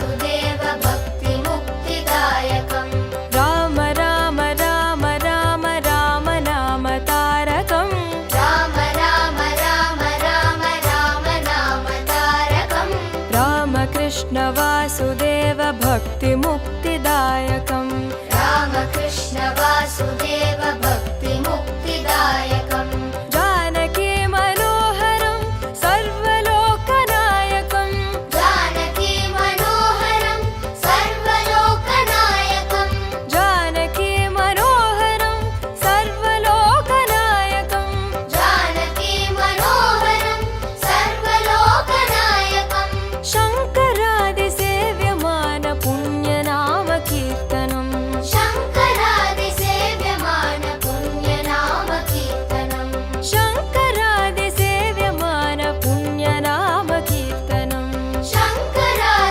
वासुदेव भक्तिमुक्तिदायकम् राम राम राम राम राम नाम तारकम् राम राम राम राम राम नाम तारकम् रामकृष्ण वासुदेव भक्तिमुक्तिदायकम् रामकृष्ण वासुदेव भक्तिमुक्तिदायकम् जानकी मनोहरं सर्वलोकनायकम् जानकी मनोहरं सर्वलोकनायकम् जानकी मनोहरं सर्वलोकनायकम् जानकी मनोहरं सर्वलोकनायकम् शङ्करादिसेव्यमान पुण्यनाम कीर्तनम् शङ्करादिसेव्यमान पुण्यनाम कीर्तनम् शङ्करादिसेव्यमान पुण्यनाम कीर्तनम्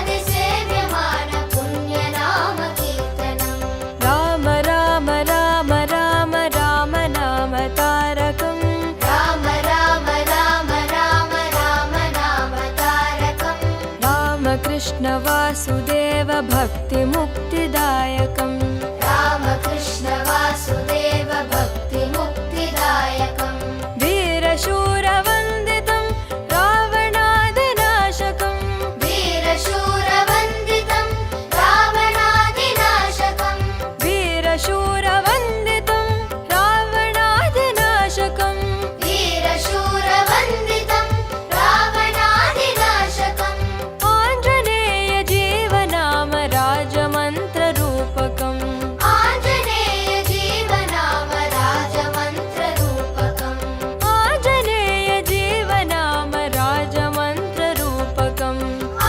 शङ्करादिसेव्यमान पुण्यनाम कीर्तनम् राम राम राम राम राम नाम तारकम् राम राम राम राम राम नाम तारकम् रामकृष्ण वासुदेव भक्तिमुक्तिदायकम् रामकृष्ण वासुदेव भक्तिमुक्तिदायकम् वीरशूरवन्दितं रावणादिनाशकम् वीरशूरवन्दितं रावणादिनाशकम् वीरशूरवन्दितं रावणादिनाशकम् वीरशूरवन्दितं रावणादिनाशकम् आञ्जनेय जीवनाम राजमन्त्ररूपकम् आञ्जनेय जीवनाम राजमन्त्ररूपकम् आञ्जनेय जीवनाम राजमन्त्ररूपकम्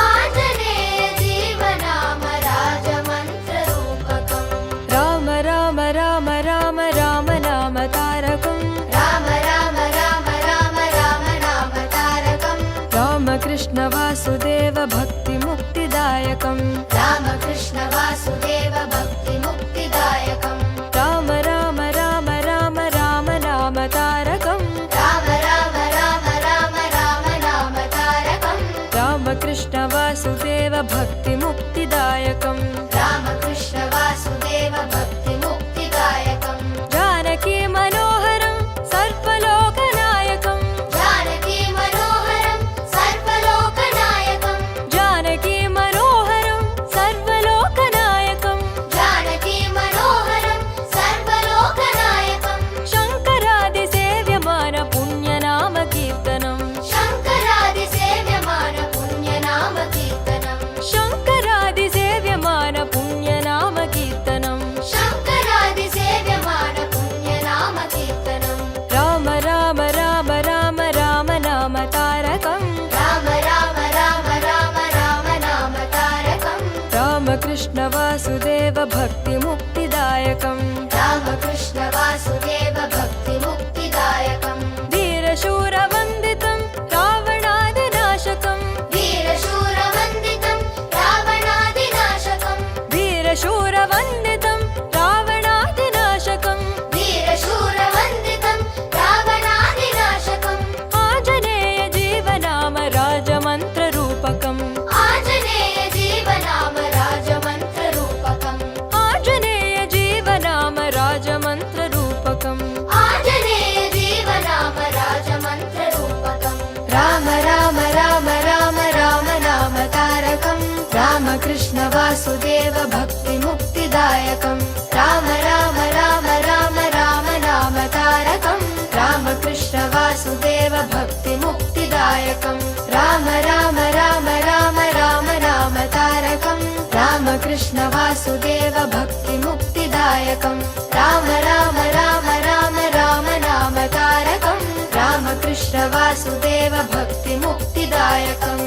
आञ्जनेय जीवनाम राजमन्त्ररूपकम् राम राम राम राम राम नाम तारकम् राम राम राम राम राम नाम तारकम् रामकृष्ण वासुदेव भक्तिमुक्तिदायकम् रामकृष्ण वासुदेव भक्तिमुक्तिदायकम् राम राम राम राम राम नाम तारकम् राम राम राम राम राम नाम तारकम् रामकृष्ण वासुदेव भक्तिमुक्तिदायकम् रामकृष्ण वासुदेव भक्तिमुक्तिदायकम् जानकी मनोहरं सर्वलोकनायकम् जानकी मनोहरं सर्वलोकनायकम् जानकी मनोहरं सर्वलोकनायकम् जानकी मनोहरं सर्वलोकनायकम् शङ्करादिसेव्यमान पुण्यनाम कीर्तनम् शङ्करादिसेव्यमान पुण्यनाम कीर्तनम् शङ्करादिसेव्यमान पुण्यनाम कीर्तनम् शङ्करादिसेव्यमान पुण्यनाम कीर्तनम् राम राम राम राम राम नाम तारकम् राम राम राम राम राम नाम तारकम् रामकृष्ण वासुदेव भक्तिमुक्तिदायकम् रामकृष्ण वासुदेव भक्तिमुक्तिदायकम् वीरशूरवन्दितं रावणादिनाशकम् वीरशूरवन्दितं रावणादिनाशकम् वीरशूरवन्दितं रावणादिनाशकम् वीरशूरवन्दितं रावणादिनाशकम् आञ्जनेय जीवनाम राजमन्त्ररूपकम् आञ्जनेय जीवनाम राजमन्त्ररूपकम् आञ्जनेय जीवनाम राजमन्त्ररूपकम् आञ्जनेय जीवनाम राजमन्त्ररूपकम् राम राम राम राम राम नाम तारकम् रामकृष्ण वासुदेव भक्तिमुक्तिदायकम् राम राम राम राम राम नाम तारकम् रामकृष्ण वासुदेव भक्तिमुक्तिदायकम् राम राम राम राम राम नाम तारकम् रामकृष्ण वासुदेव भक्तिमुक्तिदायकम् राम राम राम राम राम नाम तारकम् रामकृष्ण वासुदेव भक्तिमुक्तिदायकम्